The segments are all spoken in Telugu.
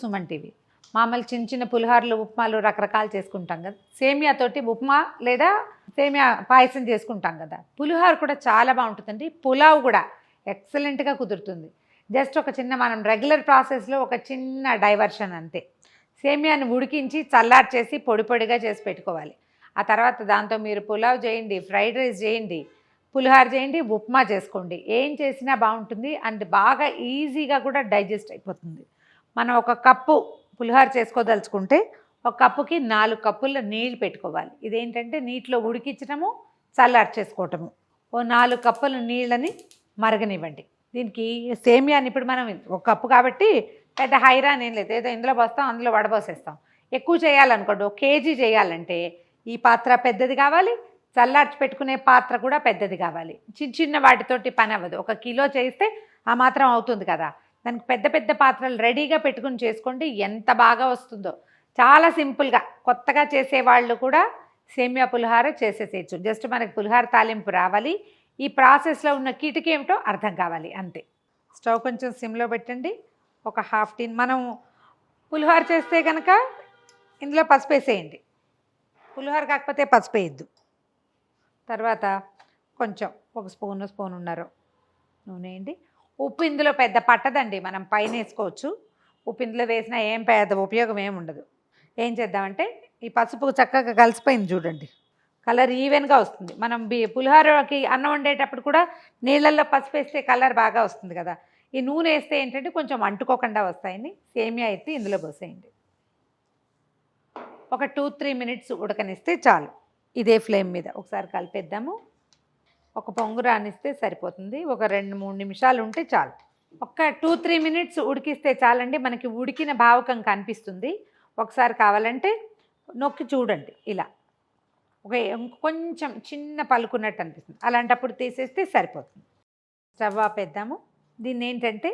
సుమన్ టీవీ. మామూలు చిన్న చిన్న పులిహోరలు ఉప్మాలు రకరకాలు చేసుకుంటాం కదా. సేమియాతోటి ఉప్మా లేదా సేమియా పాయసం చేసుకుంటాం కదా. పులిహోర కూడా చాలా బాగుంటుందండి. పులావ్ కూడా ఎక్సలెంట్గా కుదురుతుంది. జస్ట్ ఒక చిన్న మనం రెగ్యులర్ ప్రాసెస్లో ఒక చిన్న డైవర్షన్ అంతే. సేమియాని ఉడికించి చల్లార్చేసి పొడి పొడిగా చేసి పెట్టుకోవాలి. ఆ తర్వాత దాంతో మీరు పులావ్ చేయండి, ఫ్రైడ్ రైస్ చేయండి, పులిహోర చేయండి, ఉప్మా చేసుకోండి, ఏం చేసినా బాగుంటుంది. అండ్ బాగా ఈజీగా కూడా డైజెస్ట్ అయిపోతుంది. మనం ఒక కప్పు పులిహోర చేసుకోదలుచుకుంటే ఒక కప్పుకి 4 కప్పుల నీళ్ళు పెట్టుకోవాలి. ఇదేంటంటే నీటిలో ఉడికించడము, చల్లార్చేసుకోవటము. ఓ 4 కప్పుల నీళ్ళని మరగనివ్వండి. దీనికి సేమియాని ఇప్పుడు మనం ఒక కప్పు కాబట్టి పెద్ద హైరాన్ ఏం లేదు. ఏదో ఇందులో పోస్తాం, అందులో వడబోసేస్తాం. ఎక్కువ చేయాలనుకోండి, 1 కేజీ చేయాలంటే ఈ పాత్ర పెద్దది కావాలి, చల్లార్చి పెట్టుకునే పాత్ర కూడా పెద్దది కావాలి. చిన్న చిన్న వాటితోటి పని అవ్వదు. 1 కిలో చేస్తే ఆ మాత్రం అవుతుంది కదా. దానికి పెద్ద పెద్ద పాత్రలు రెడీగా పెట్టుకుని చేసుకోండి. ఎంత బాగా వస్తుందో. చాలా సింపుల్గా కొత్తగా చేసేవాళ్ళు కూడా సేమియా పులిహోర చేసేసేయచ్చు. జస్ట్ మనకి పులిహోర తాలింపు రావాలి, ఈ ప్రాసెస్లో ఉన్న కిటికీ ఏమిటో అర్థం కావాలి, అంతే. స్టవ్ కొంచెం సిమ్లో పెట్టండి. ఒక హాఫ్ టీన్ మనం పులిహోర చేస్తే కనుక ఇందులో పసుపు వేసేయండి. పులిహోర కాకపోతే పసుపు వేయద్దు. తర్వాత కొంచెం ఒక స్పూనున్నర నూనె వేయండి. ఉప్పు ఇందులో పెద్ద పట్టదండి, మనం పైన వేసుకోవచ్చు. ఉప్పు ఇందులో వేసినా ఏం పెద్ద ఉపయోగం ఏమి ఉండదు. ఏం చేద్దామంటే ఈ పసుపు చక్కగా కలిసిపోయింది చూడండి, కలర్ ఈవెన్గా వస్తుంది. మనం పులిహోరకి అన్నం వండేటప్పుడు కూడా నీళ్ళల్లో పసుపు వేస్తే కలర్ బాగా వస్తుంది కదా. ఈ నూనె వేస్తే ఏంటంటే కొంచెం అంటుకోకుండా వస్తాయని సేమియా ఎత్తి ఇందులో పోసేయండి. ఒక 2-3 మినిట్స్ ఉడకనిస్తే చాలు. ఇదే ఫ్లేమ్ మీద ఒకసారి కలిపేద్దాము. ఒక పొంగు రానిస్తే సరిపోతుంది. ఒక 2-3 నిమిషాలు ఉంటే చాలు. ఒక 2-3 మినిట్స్ ఉడికిస్తే చాలండి. మనకి ఉడికిన భావకం కనిపిస్తుంది. ఒకసారి కావాలంటే నొక్కి చూడండి, ఇలా కొంచెం చిన్న పలుకున్నట్టు అనిపిస్తుంది. అలాంటప్పుడు తీసేస్తే సరిపోతుంది. స్టవ్ ఆపేద్దాము. దీన్ని ఏంటంటే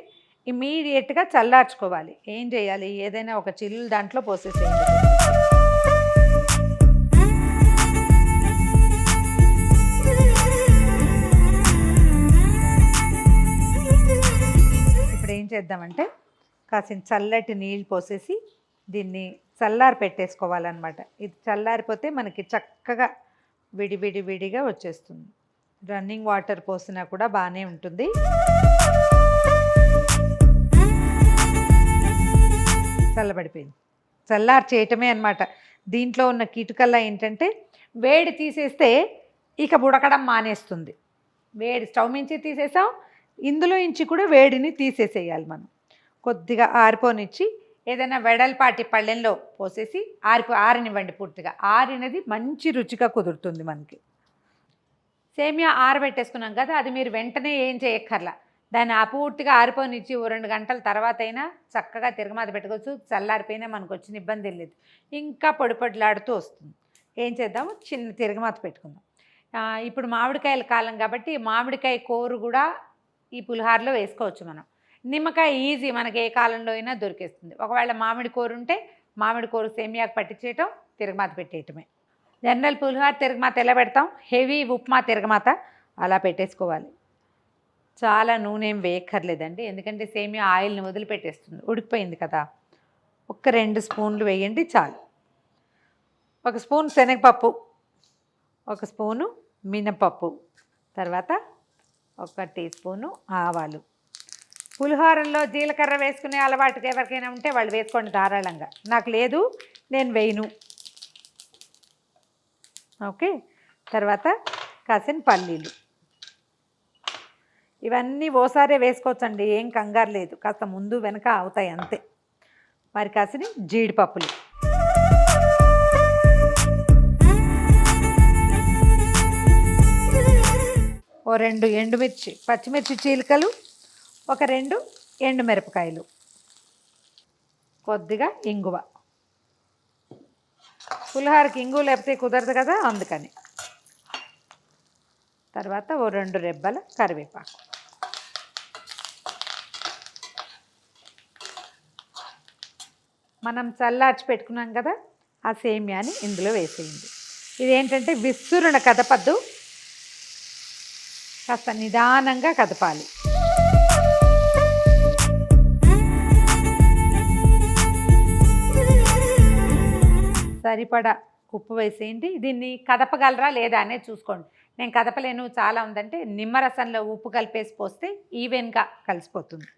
ఇమీడియట్గా చల్లార్చుకోవాలి. ఏం చేయాలి, ఏదైనా ఒక చిల్లు దాంట్లో పోసేసేయండి. ఇప్పుడు ఏం చేద్దామంటే కాసిన చల్లటి నీళ్ళు పోసేసి దీన్ని చల్లారి పెట్టేసుకోవాలన్నమాట. ఇది చల్లారిపోతే మనకి చక్కగా విడిగా వచ్చేస్తుంది. రన్నింగ్ వాటర్ పోసినా కూడా బాగానే ఉంటుంది. చల్లబడిపోయింది. చల్లారి చేయటమే అన్నమాట. దీంట్లో ఉన్న కిటుకల్లా ఏంటంటే వేడి తీసేస్తే ఇక ఉడకడం మానేస్తుంది. వేడి స్టవ్ నుంచి తీసేసాం, ఇందులో నుంచి కూడా వేడిని తీసేసేయాలి మనం. కొద్దిగా ఆరిపోనిచ్చి ఏదైనా వెడల్పాటి పళ్ళెంలో పోసేసి ఆరనివ్వండి. పూర్తిగా ఆరినది మంచి రుచిగా కుదురుతుంది మనకి. సేమియా ఆరబెట్టేసుకున్నాం కదా, అది మీరు వెంటనే ఏం చేయక్కర్లా. దాన్ని పూర్తిగా ఆరిపోనిచ్చి 2 గంటల తర్వాత అయినా చక్కగా తిరగమాత పెట్టుకోవచ్చు. చల్లారిపోయినా మనకు వచ్చిన ఇబ్బంది లేదు. ఇంకా పొడిలాడుతూ వస్తుంది. ఏం చేద్దాము, చిన్న తిరగమాత పెట్టుకుందాం. ఇప్పుడు మామిడికాయల కాలం కాబట్టి మామిడికాయ కూర కూడా ఈ పులిహోరలో వేసుకోవచ్చు మనం. నిమ్మకాయ ఈజీ, మనకి ఏ కాలంలో అయినా దొరికేస్తుంది. ఒకవేళ మామిడి కూర ఉంటే మామిడి కూర సేమియాకు పట్టించేయటం, తిరగమాత పెట్టేయటమే. జనరల్ పులిహోర తిరగమాత ఎలా పెడతాం, హెవీ ఉప్మా తిరగమాత అలా పెట్టేసుకోవాలి. చాలా నూనె ఏం వేయక్కర్లేదండి, ఎందుకంటే సేమియా ఆయిల్ని వదిలిపెట్టేస్తుంది. ఉడికిపోయింది కదా. ఒక 2 స్పూన్లు వేయండి చాలు. 1 స్పూన్ శనగపప్పు, 1 స్పూను మినపప్పు, తర్వాత 1 టీ స్పూను ఆవాలు. పులిహోరల్లో జీలకర్ర వేసుకునే అలవాటు ఎవరికైనా ఉంటే వాళ్ళు వేసుకోండి ధారాళంగా. నాకు లేదు, నేను వేయను. ఓకే. తర్వాత కాసిన పల్లీలు. ఇవన్నీ ఓసారే వేసుకోవచ్చండి, ఏం కంగారు లేదు. కాస్త ముందు వెనక అవుతాయి అంతే. మరి కాసిన జీడిపప్పులు, ఓ 2 ఎండుమిర్చి, పచ్చిమిర్చి చీలికలు, ఒక 2 ఎండుమిరపకాయలు, కొద్దిగా ఇంగువ. పులిహోరకి ఇంగువ లేకపోతే కుదరదు కదా, అందుకని. తర్వాత ఓ 2 రెబ్బల కరివేపాకు. మనం చల్లార్చి పెట్టుకున్నాం కదా, ఆ సేమియాని ఇందులో వేసేయండి. ఇదేంటంటే విస్తురున కదపద్దు, కాస్త నిదానంగా కదపాలి. సరిపడా ఉప్పు వేసేయండి. దీన్ని కదపగలరా లేదా అనేది చూసుకోండి. నేను కదపలేను చాలా ఉందంటే నిమ్మరసంలో ఉప్పు కలిపేసి పోస్తే ఈవెన్గా కలిసిపోతుంది.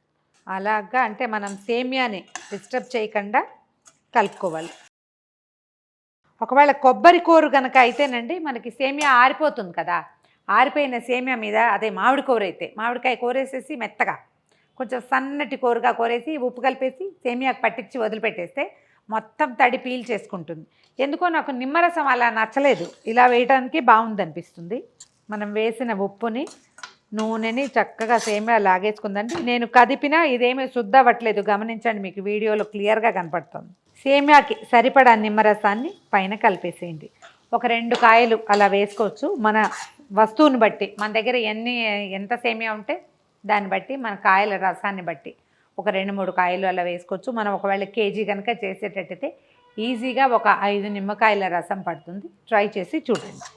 అలాగా అంటే మనం సేమియాని డిస్టర్బ్ చేయకుండా కలుపుకోవాలి. ఒకవేళ కొబ్బరి కూర కనుక అయితేనండి మనకి సేమియా ఆరిపోతుంది కదా, ఆరిపోయిన సేమియా మీద అదే మామిడి కూర అయితే మామిడికాయ కూరేసేసి మెత్తగా కొంచెం సన్నటి కూరగా కూరేసి ఉప్పు కలిపేసి సేమియాకు పట్టించి వదిలిపెట్టేస్తే మొత్తం తడి పీల్ చేసుకుంటుంది. ఎందుకో నాకు నిమ్మరసం అలా నచ్చలేదు, ఇలా వేయడానికి బాగుంది అనిపిస్తుంది. మనం వేసిన ఉప్పుని నూనెని చక్కగా సేమియా లాగేసుకుందండి. నేను కదిపినా ఇదేమీ శుద్ధ అవ్వట్లేదు, గమనించండి, మీకు వీడియోలో క్లియర్గా కనపడుతుంది. సేమియాకి సరిపడా నిమ్మరసాన్ని పైన కలిపేసేయండి. ఒక 2 కాయలు అలా వేసుకోవచ్చు, మన వస్తువుని బట్టి, మన దగ్గర ఎంత సేమియా ఉంటే దాన్ని బట్టి, మన కాయల రసాన్ని బట్టి ఒక 2-3 కాయలు అలా వేసుకోవచ్చు. మనం ఒకవేళ కేజీ కనుక చేసేటట్టయితే ఈజీగా ఒక 5 నిమ్మకాయల రసం పడుతుంది. ట్రై చేసి చూడండి.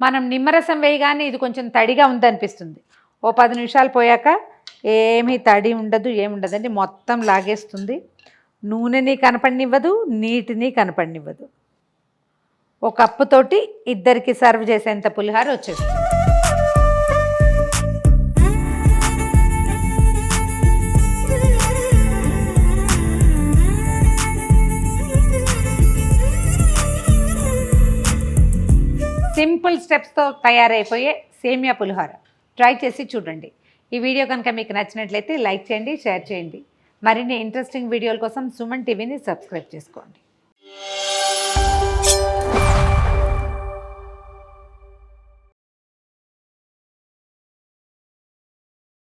మనం నిమ్మరసం వేయగానే ఇది కొంచెం తడిగా ఉందనిపిస్తుంది. ఓ 10 నిమిషాలు పోయాక ఏమీ తడి ఉండదు, ఏముండదండి, మొత్తం లాగేస్తుంది. నూనెని కనపడనివ్వదు, నీటిని కనపడనివ్వదు. ఒక కప్పుతోటి ఇద్దరికి సర్వ్ చేసేంత పులిహోర వచ్చేస్తుంది. సింపుల్ స్టెప్స్తో తయారైపోయే సేమియా పులిహోర ట్రై చేసి చూడండి. ఈ వీడియో కనుక మీకు నచ్చినట్లయితే లైక్ చేయండి, షేర్ చేయండి. మరిన్ని ఇంట్రెస్టింగ్ వీడియోల కోసం సుమన్ టీవీని సబ్స్క్రైబ్ చేసుకోండి.